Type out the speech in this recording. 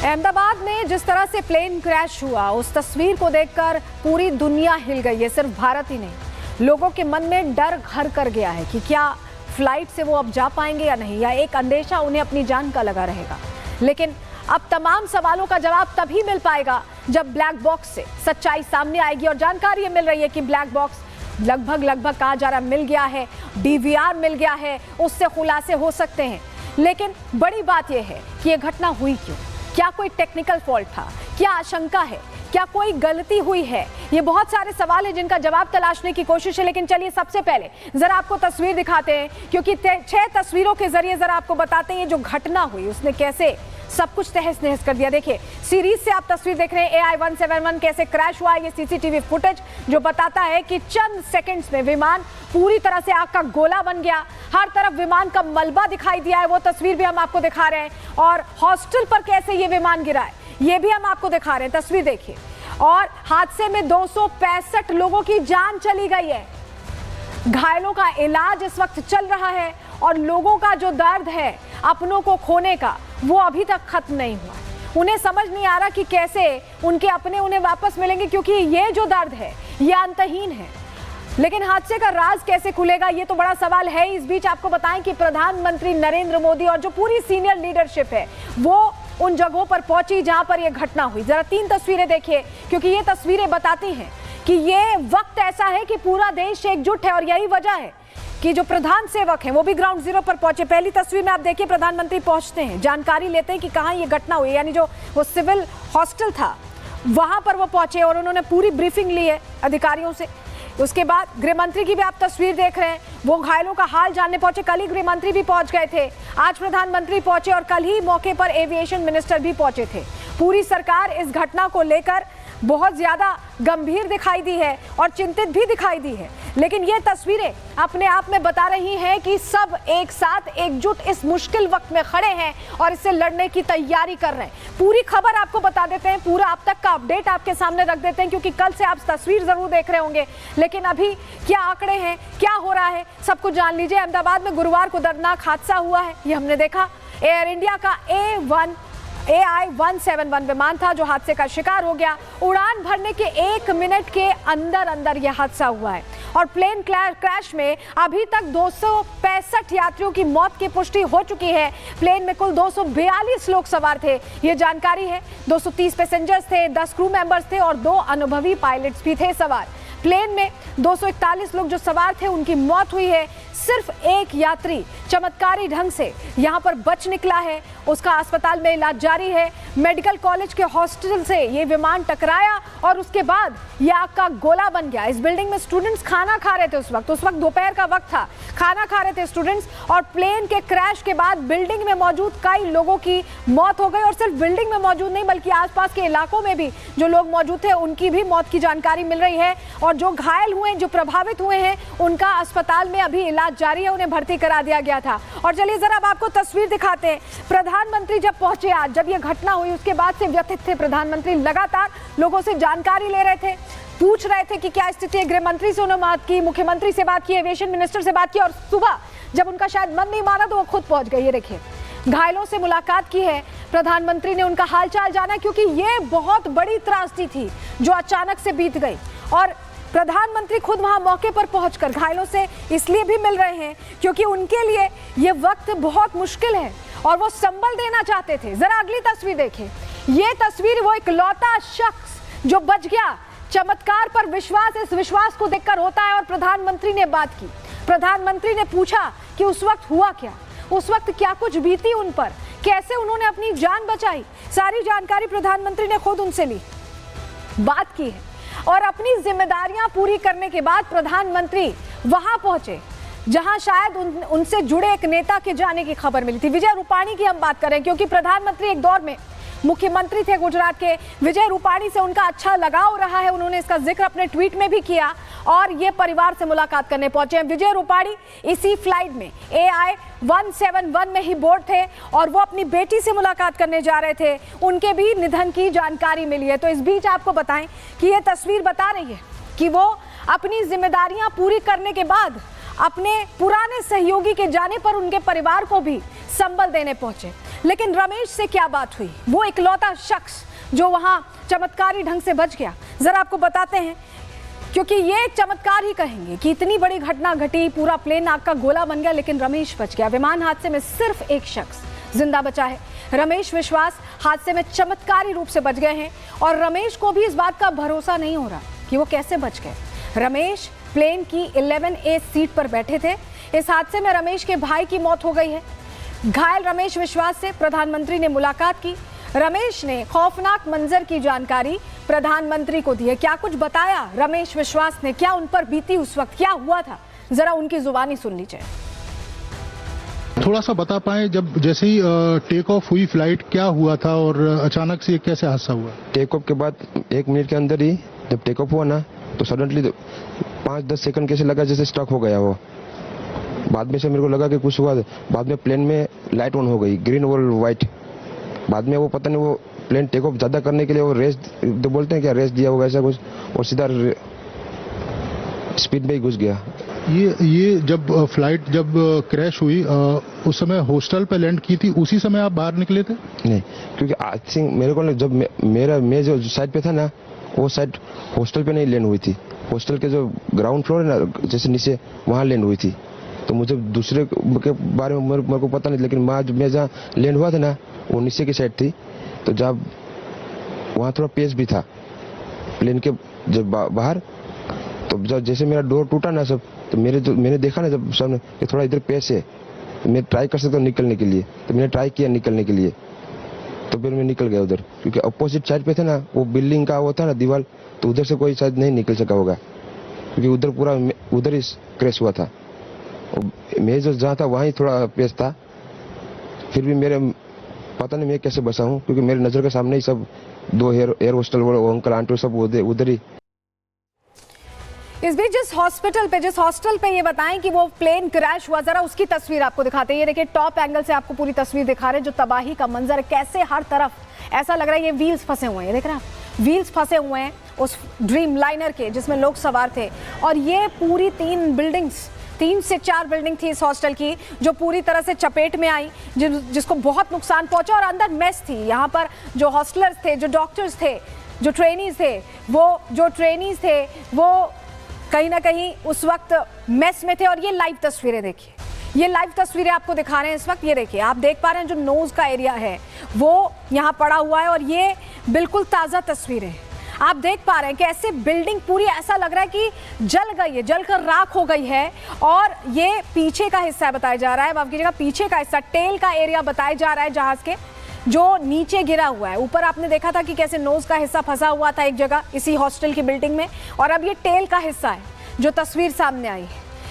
अहमदाबाद में जिस तरह से प्लेन क्रैश हुआ, उस तस्वीर को देखकर पूरी दुनिया हिल गई है। सिर्फ भारत ही नहीं, लोगों के मन में डर घर कर गया है कि क्या फ्लाइट से वो अब जा पाएंगे या नहीं, या एक अंदेशा उन्हें अपनी जान का लगा रहेगा। लेकिन अब तमाम सवालों का जवाब तभी मिल पाएगा जब ब्लैक बॉक्स से सच्चाई सामने आएगी। और जानकारी ये मिल रही है कि ब्लैक बॉक्स लगभग कहा जा रहा मिल गया है, डीवीआर मिल गया है, उससे खुलासे हो सकते हैं। लेकिन बड़ी बात यह है कि यह घटना हुई क्यों? क्या कोई टेक्निकल फॉल्ट था? क्या आशंका है? क्या कोई गलती हुई है? ये बहुत सारे सवाल हैं जिनका जवाब तलाशने की कोशिश है। लेकिन चलिए सबसे पहले जरा आपको तस्वीर दिखाते हैं, क्योंकि 6 तस्वीरों के जरिए जरा आपको बताते हैं जो घटना हुई उसने कैसे सब कुछ तहस नहस कर दिया। देखिए, सीरीज से आप तस्वीर देख रहे हैं AI-171 कैसे क्रैश हुआ। ये सीसीटीवी फुटेज जो बताता है कि चंद सेकंड्स में विमान पूरी तरह से आग का गोला बन गया। हर तरफ विमान का मलबा दिखाई दिया है, वो तस्वीर भी हम आपको दिखा रहे हैं। और हॉस्टल पर कैसे ये विमान गिरा है ये भी हम आपको दिखा रहे हैं, तस्वीर देखिए। और हादसे में 265 लोगों की जान चली गई है। घायलों का इलाज इस वक्त चल रहा है और लोगों का जो दर्द है अपनों को खोने का, वो अभी तक खत्म नहीं हुआ। उन्हें समझ नहीं आ रहा कि कैसे उनके अपने उन्हें वापस मिलेंगे, क्योंकि ये जो दर्द है ये अंतहीन है। लेकिन हादसे का राज कैसे खुलेगा, ये तो बड़ा सवाल है। इस बीच आपको बताएं कि प्रधानमंत्री नरेंद्र मोदी और जो पूरी सीनियर लीडरशिप है वो उन जगहों पर पहुंची जहां पर यह घटना हुई। जरा 3 तस्वीरें देखिए, क्योंकि ये तस्वीरें बताती हैं कि ये वक्त ऐसा है कि पूरा देश एकजुट है। और यही वजह है कि जो प्रधान सेवक हैं वो भी ग्राउंड जीरो पर पहुंचे। पहली तस्वीर में आप देखिए, प्रधानमंत्री पहुंचते हैं, जानकारी लेते हैं कि कहां ये घटना हुई, यानी जो वो सिविल हॉस्टल था वहां पर वो पहुंचे और उन्होंने पूरी ब्रीफिंग ली है अधिकारियों से। उसके बाद गृहमंत्री की भी आप तस्वीर देख रहे हैं, वो घायलों का हाल जानने पहुंचे। कल ही गृहमंत्री भी पहुंच गए थे, आज प्रधानमंत्री पहुंचे और कल ही मौके पर एविएशन मिनिस्टर भी पहुंचे थे। पूरी सरकार इस घटना को लेकर बहुत ज्यादा गंभीर दिखाई दी है और चिंतित भी दिखाई दी है। लेकिन ये तस्वीरें अपने आप में बता रही हैं कि सब एक साथ एकजुट इस मुश्किल वक्त में खड़े हैं और इससे लड़ने की तैयारी कर रहे हैं। पूरी खबर आपको बता देते हैं, पूरा अब तक का अपडेट आपके सामने रख देते हैं, क्योंकि कल से आप तस्वीर जरूर देख रहे होंगे। लेकिन अभी क्या आंकड़े हैं, क्या हो रहा है, सब कुछ जान लीजिए। अहमदाबाद में गुरुवार को दर्दनाक हादसा हुआ है, ये हमने देखा। एयर इंडिया का AI-171 विमान था जो हादसे का शिकार हो गया। उड़ान भरने के 1 मिनट के अंदर यह हादसा हुआ है और प्लेन क्रैश में अभी तक 265 यात्रियों की मौत की पुष्टि हो चुकी है। प्लेन में कुल 242 लोग सवार थे, ये जानकारी है। 230 पैसेंजर्स थे, 10 क्रू मेंबर्स थे और 2 अनुभवी पायलट्स भी थे सवार। प्लेन में 241 लोग जो सवार थे उनकी मौत हुई है। सिर्फ एक यात्री चमत्कारी ढंग से यहां पर बच निकला है, उसका अस्पताल में इलाज जारी है। मेडिकल कॉलेज के हॉस्टल से ये विमान टकराया और उसके बाद ये आग का गोला बन गया। इस बिल्डिंग में स्टूडेंट्स खाना खा रहे थे, उस वक्त दोपहर का वक्त था, खाना खा रहे थे स्टूडेंट्स। और प्लेन के क्रैश के बाद बिल्डिंग में मौजूद कई लोगों की मौत हो गई। और सिर्फ बिल्डिंग में मौजूद नहीं, बल्कि आसपास के इलाकों में भी जो लोग मौजूद थे उनकी भी मौत की जानकारी मिल रही है। और जो घायल हुए, जो प्रभावित हुए हैं, उनका अस्पताल में अभी इलाज जारी है, उन्हें भर्ती करा दिया गया था। और चलिए जरा अब आपको तस्वीर दिखाते हैं। प्रधानमंत्री जब पहुंचे आज, जब यह घटना हुई उसके बाद से व्यथित थे प्रधानमंत्री। लगातार लोगों से जानकारी ले रहे थे, पूछ रहे थे कि क्या स्थिति है। गृहमंत्री से उन्होंने बात की, मुख्यमंत्री से बात की, एविएशन मिनिस्टर से बात की। और सुबह जब उनका शायद मन नहीं माना तो वो खुद पहुंच गए। ये देखिए, घायलों से मुलाकात की है प्रधानमंत्री ने, उनका हालचाल जाना, क्योंकि ये बहुत बड़ी त्रासदी थी जो अचानक से बीत गई। और प्रधानमंत्री खुद वहां मौके पर पहुंचकर घायलों से इसलिए भी मिल रहे हैं क्योंकि उनके लिए ये वक्त बहुत मुश्किल है और वो संबल देना चाहते थे। जरा अगली तस्वीर देखें, ये तस्वीर वो इकलौता शख्स जो बच गया। चमत्कार पर विश्वास, इस विश्वास को देखकर होता है। और प्रधानमंत्री ने बात की, प्रधानमंत्री ने पूछा कि उस वक्त हुआ क्या, उस वक्त क्या कुछ बीती उन पर, कैसे उन्होंने अपनी जान बचाई। सारी जानकारी प्रधानमंत्री ने खुद उनसे ली, बात की है। और अपनी जिम्मेदारियां पूरी करने के बाद प्रधानमंत्री वहां पहुंचे जहां शायद उनसे जुड़े एक नेता के जाने की खबर मिली थी। विजय रूपाणी की हम बात करें, क्योंकि प्रधानमंत्री एक दौर में मुख्यमंत्री थे गुजरात के। विजय रूपाणी से उनका अच्छा लगाव रहा है, उन्होंने इसका जिक्र अपने ट्वीट में भी किया और ये परिवार से मुलाकात करने पहुंचे हैं। विजय रूपाणी इसी फ्लाइट में AI-171 में ही बोर्ड थे और वो अपनी बेटी से मुलाकात करने जा रहे थे। उनके भी निधन की जानकारी मिली है। तो इस बीच आपको बताएं कि ये तस्वीर बता रही है कि वो अपनी जिम्मेदारियां पूरी करने के बाद अपने पुराने सहयोगी के जाने पर उनके परिवार को भी संबल देने पहुंचे। लेकिन रमेश से क्या बात हुई, वो इकलौता शख्स जो वहां चमत्कारी ढंग से बच गया, जरा आपको बताते हैं, क्योंकि ये एक चमत्कार ही कहेंगे कि इतनी बड़ी घटना घटी, पूरा प्लेन आग का गोला बन गया लेकिन रमेश बच गया। विमान हादसे में सिर्फ एक शख्स जिंदा बचा है। रमेश विश्वास हादसे में चमत्कारी रूप से बच गए हैं और रमेश को भी इस बात का भरोसा नहीं हो रहा कि वो कैसे बच गए। रमेश प्लेन की 11A सीट पर बैठे थे। इस हादसे में रमेश के भाई की मौत हो गई है। घायल रमेश विश्वास से प्रधानमंत्री ने मुलाकात की। रमेश ने खौफनाक मंजर की जानकारी प्रधानमंत्री को दी है। क्या कुछ बताया रमेश विश्वास ने, क्या उन पर बीती उस वक्त, क्या हुआ था, जरा उनकी जुबानी सुन लीजिए। थोड़ा सा बता पाए, जब जैसे ही टेक ऑफ हुई फ्लाइट, क्या हुआ था और अचानक से कैसे हादसा हुआ? टेक ऑफ के बाद 1 मिनट के अंदर ही जब टेक ऑफ हुआ ना, तो सडनली 5-10 सेकंड कैसे लगा जैसे स्टक हो गया वो। बाद में से मेरे को लगा कि कुछ हुआ। बाद में प्लेन में लाइट ऑन हो गई, ग्रीन और व्हाइट। बाद में वो पता नहीं, वो प्लेन टेक ऑफ ज्यादा करने के लिए वो रेस तो बोलते हैं क्या, रेस दिया होगा ऐसा कुछ, और सीधा स्पीड में ही घुस गया। ये जब फ्लाइट जब क्रैश हुई, उस समय हॉस्टल पे लैंड की थी, उसी समय आप बाहर निकले थे? नहीं, क्योंकि आई थिंक मेरे को जब मैं जो साइड पे था ना, वो साइड हॉस्टल पे नहीं लैंड हुई थी। हॉस्टल के जो ग्राउंड फ्लोर है ना, जैसे नीचे, वहाँ लैंड हुई थी। तो मुझे दूसरे के बारे में मेरे को पता नहीं, लेकिन मैं जहाँ लैंड हुआ था ना, वो नीचे की साइड थी। तो जब वहाँ थोड़ा पेस भी था प्लेन के जब बाहर, तो जब जैसे मेरा डोर टूटा ना सब, तो मैंने देखा ना जब सामने कि थोड़ा इधर पेस है, तो मैं ट्राई कर सकता हूँ निकलने के लिए। तो मैंने ट्राई किया निकलने के लिए, तो फिर मैं निकल गया उधर, क्योंकि अपोजिट साइड पे था ना वो बिल्डिंग का वो था ना दीवार, तो उधर से कोई शायद नहीं निकल सका होगा, क्योंकि उधर पूरा उधर ही क्रैश हुआ था। मैं जो जहाँ था वहाँ थोड़ा पेस था। फिर भी मेरे पता नहीं मैं कैसे बचा हूँ, क्योंकि मेरे नजर के सामने ही सब 2 एयर होस्टल वो अंकल आंटी सब उधर ही। इस बीच जिस हॉस्टल पे ये बताएं कि वो प्लेन क्रैश हुआ, जरा उसकी तस्वीर आपको दिखाते हैं। ये देखिए, टॉप एंगल से आपको पूरी तस्वीर दिखा रहे हैं, जो तबाही का मंजर है, कैसे हर तरफ ऐसा लग रहा है ये व्हील्स फंसे हुए हैं। ये देख रहे हैं, व्हील्स फंसे हुए हैं उस ड्रीम लाइनर के जिसमें लोग सवार थे। और ये पूरी 3 से 4 बिल्डिंग थी इस हॉस्टल की, जो पूरी तरह से चपेट में आई, जिसको बहुत नुकसान पहुंचा। और अंदर मेस थी, यहाँ पर जो हॉस्टलर्स थे, जो डॉक्टर्स थे, जो ट्रेनीज थे, वो कहीं ना कहीं उस वक्त मेस में थे। और ये लाइव तस्वीरें देखिए, ये लाइव तस्वीरें आपको दिखा रहे हैं इस वक्त। ये देखिए, आप देख पा रहे हैं जो नोज का एरिया है वो यहाँ पड़ा हुआ है, और ये बिल्कुल ताज़ा तस्वीरें हैं। आप देख पा रहे हैं कि ऐसे बिल्डिंग पूरी, ऐसा लग रहा है कि जल गई है, जलकर राख हो गई है। और ये पीछे का हिस्सा बताया जा रहा है, माफ कीजिएगा, पीछे का हिस्सा, टेल का एरिया बताया जा रहा है जहाज के, जो नीचे गिरा हुआ है। ऊपर आपने देखा था कि कैसे नोज का हिस्सा फंसा हुआ था एक जगह इसी हॉस्टल की बिल्डिंग में, और अब ये टेल का हिस्सा है जो तस्वीर सामने आई है।